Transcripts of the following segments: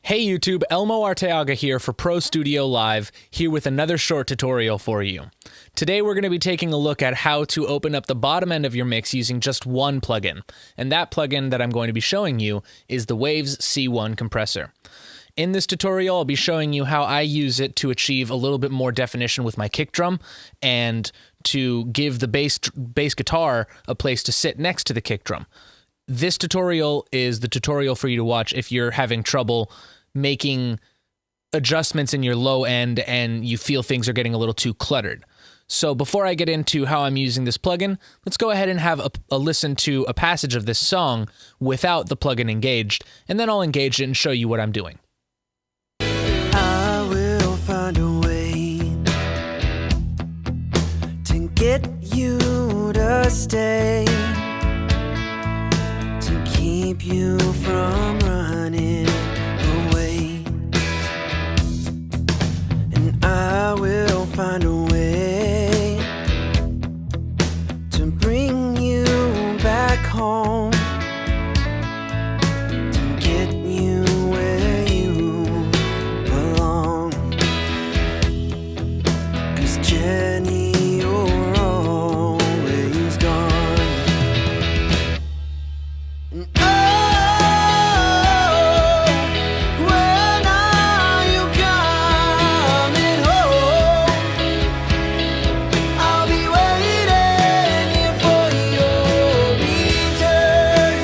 Hey YouTube, Elmo Arteaga here for Pro Studio Live, here with another short tutorial for you. Today we're going to be taking a look at how to open up the bottom end of your mix using just one plugin, and that plugin that I'm going to be showing you is the Waves C1 compressor. In this tutorial, I'll be showing you how I use it to achieve a little bit more definition with my kick drum and to give the bass guitar a place to sit next to the kick drum. This tutorial is the tutorial for you to watch if you're having trouble making adjustments in your low end and you feel things are getting a little too cluttered. So before I get into how I'm using this plugin, let's go ahead and have a listen to a passage of this song without the plugin engaged, and then I'll engage it and show you what I'm doing. I will find a way to get you to stay, to keep you from running away, and I will find a way to bring you back home, to get you where you belong. 'Cause Jenny, you're always gone. And when are you coming home? I'll be waiting here for your return.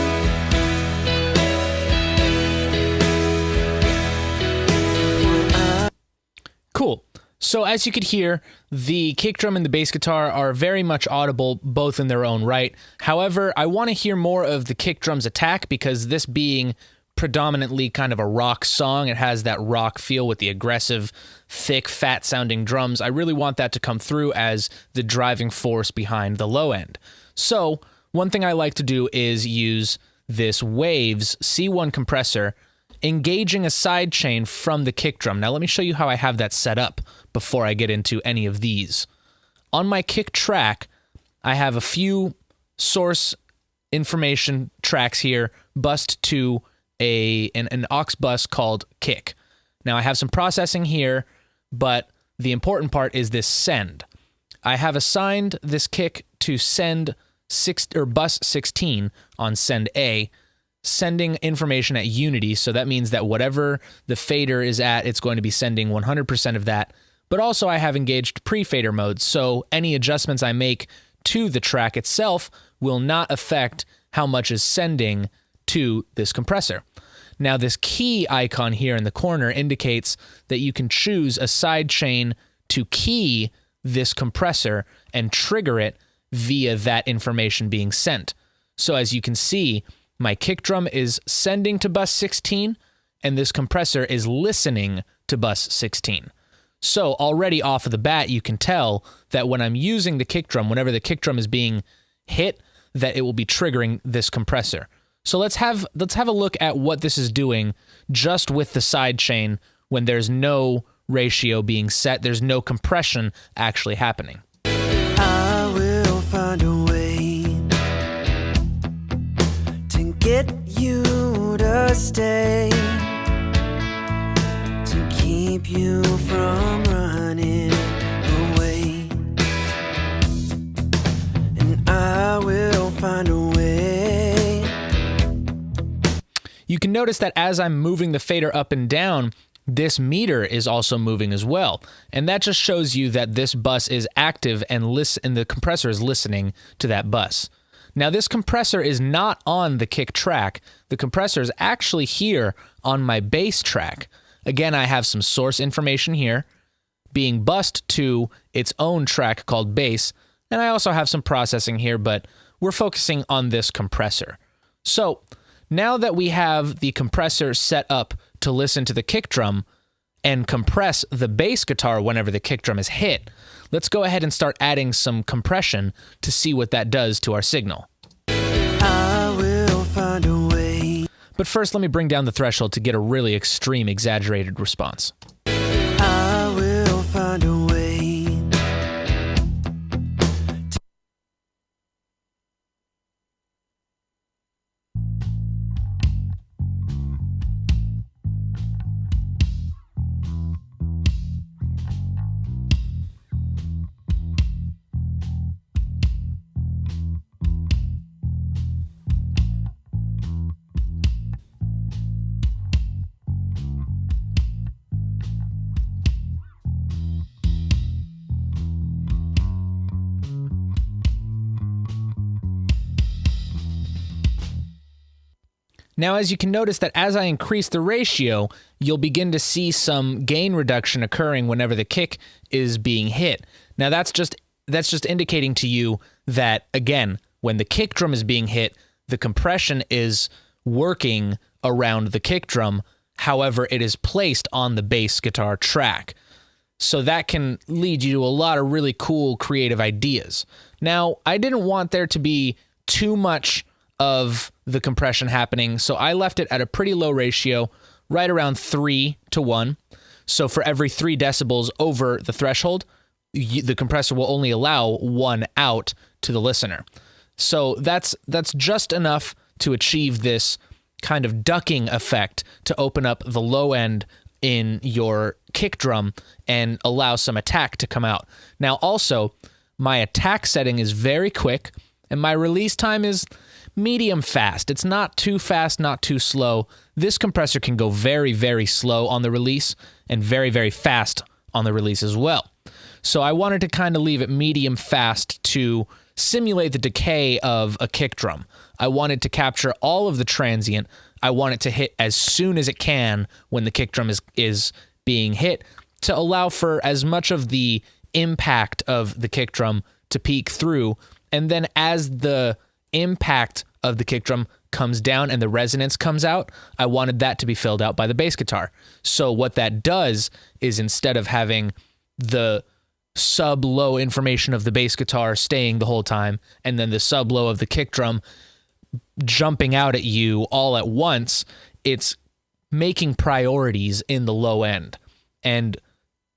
Cool. So as you could hear, the kick drum and the bass guitar are very much audible, both in their own right. However, I want to hear more of the kick drum's attack because this being predominantly kind of a rock song, it has that rock feel with the aggressive, thick, fat-sounding drums. I really want that to come through as the driving force behind the low end. So one thing I like to do is use this Waves C1 compressor, engaging a sidechain from the kick drum. Now let me show you how I have that set up before I get into any of these. On my kick track, I have a few source information tracks here bussed to an aux bus called kick. Now I have some processing here, but the important part is this send. I have assigned this kick to send bus 16 on send A, sending information at unity, so that means that whatever the fader is at, it's going to be sending 100% of that. But also I have engaged pre-fader mode, so any adjustments I make to the track itself will not affect how much is sending to this compressor. Now this key icon here in the corner indicates that you can choose a sidechain to key this compressor and trigger it via that information being sent. So as you can see, my kick drum is sending to bus 16, and this compressor is listening to bus 16. So already off of the bat, you can tell that when I'm using the kick drum, whenever the kick drum is being hit, that it will be triggering this compressor. So let's have a look at what this is doing just with the sidechain when there's no ratio being set, there's no compression actually happening. I will find a way to get you to stay, to keep you from running away, and I will find a way. You can notice that as I'm moving the fader up and down, this meter is also moving as well. And that just shows you that this bus is active and the compressor is listening to that bus. Now this compressor is not on the kick track. The compressor is actually here on my bass track. Again, I have some source information here being bussed to its own track called bass. And I also have some processing here, but we're focusing on this compressor. So now that we have the compressor set up to listen to the kick drum and compress the bass guitar whenever the kick drum is hit, let's go ahead and start adding some compression to see what that does to our signal. I will find a way. But first, let me bring down the threshold to get a really extreme, exaggerated response. I will find a way. Now, as you can notice that as I increase the ratio, you'll begin to see some gain reduction occurring whenever the kick is being hit. Now, that's just indicating to you that, again, when the kick drum is being hit, the compression is working around the kick drum. However, it is placed on the bass guitar track. So that can lead you to a lot of really cool creative ideas. Now, I didn't want there to be too much of the compression happening, so I left it at a pretty low ratio, right around 3:1. So for every 3 decibels over the threshold, the compressor will only allow 1 out to the listener. So that's just enough to achieve this kind of ducking effect to open up the low end in your kick drum and allow some attack to come out. Now also, my attack setting is very quick and my release time is medium fast. It's not too fast, not too slow. This compressor can go very, very slow on the release and very, very fast on the release as well. So I wanted to kind of leave it medium fast to simulate the decay of a kick drum. I wanted to capture all of the transient. I want it to hit as soon as it can when the kick drum is being hit to allow for as much of the impact of the kick drum to peek through. And then as the impact of the kick drum comes down and the resonance comes out, I wanted that to be filled out by the bass guitar. So what that does is instead of having the sub-low information of the bass guitar staying the whole time and then the sub-low of the kick drum jumping out at you all at once, it's making priorities in the low end. And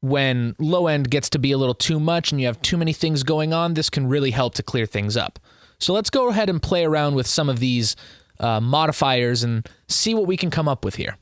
when low end gets to be a little too much and you have too many things going on, this can really help to clear things up. So let's go ahead and play around with some of these modifiers and see what we can come up with here.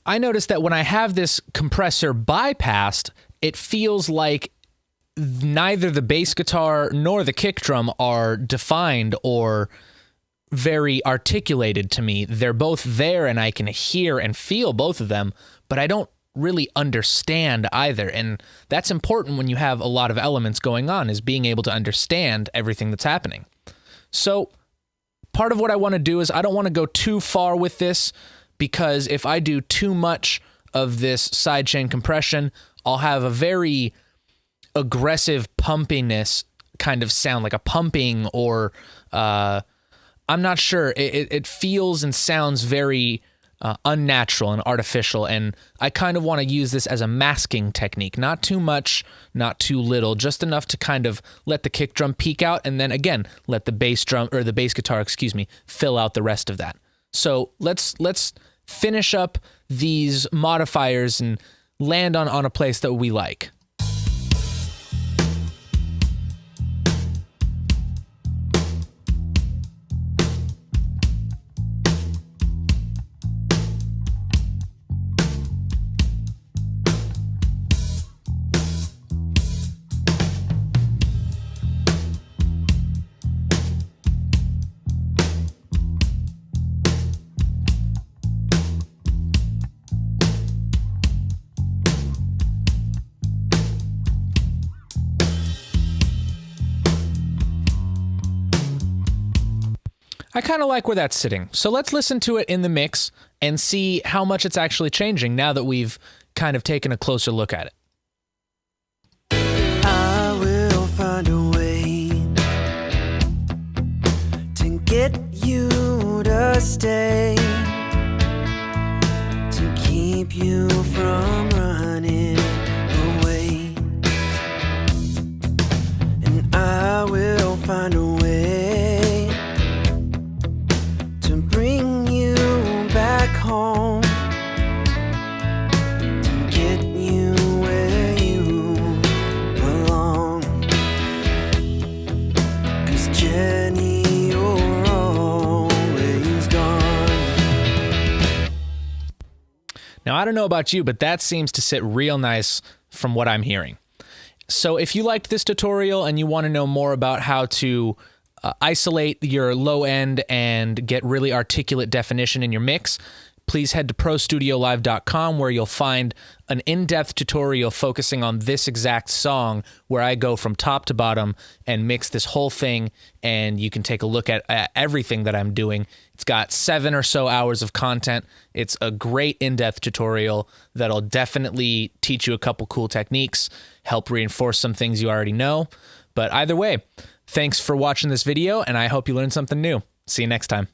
I noticed that when I have this compressor bypassed, it feels like neither the bass guitar nor the kick drum are defined or very articulated to me. They're both there and I can hear and feel both of them, but I don't really understand either. And that's important when you have a lot of elements going on, is being able to understand everything that's happening. So part of what I want to do is I don't want to go too far with this, because if I do too much of this sidechain compression, I'll have a very aggressive pumpiness kind of sound, like a pumping, or I'm not sure. It feels and sounds very unnatural and artificial, and I kind of want to use this as a masking technique. Not too much, not too little, just enough to kind of let the kick drum peek out, and then again, let the bass drum, or the bass guitar, fill out the rest of that. So let's finish up these modifiers and land on a place that we like. I kind of like where that's sitting. So let's listen to it in the mix and see how much it's actually changing now that we've kind of taken a closer look at it. I will find a way get you to stay, to keep you from running away. And I will find a way to bring you back home, to get you where you belong. 'Cause Jenny, you're always gone. Now, I don't know about you, but that seems to sit real nice from what I'm hearing. So if you liked this tutorial and you want to know more about how to isolate your low end and get really articulate definition in your mix, please head to prostudiolive.com, where you'll find an in-depth tutorial focusing on this exact song, where I go from top to bottom and mix this whole thing, and you can take a look at everything that I'm doing. It's got 7 or so hours of content. It's a great in-depth tutorial that'll definitely teach you a couple cool techniques, help reinforce some things you already know. But either way, thanks for watching this video, and I hope you learned something new. See you next time.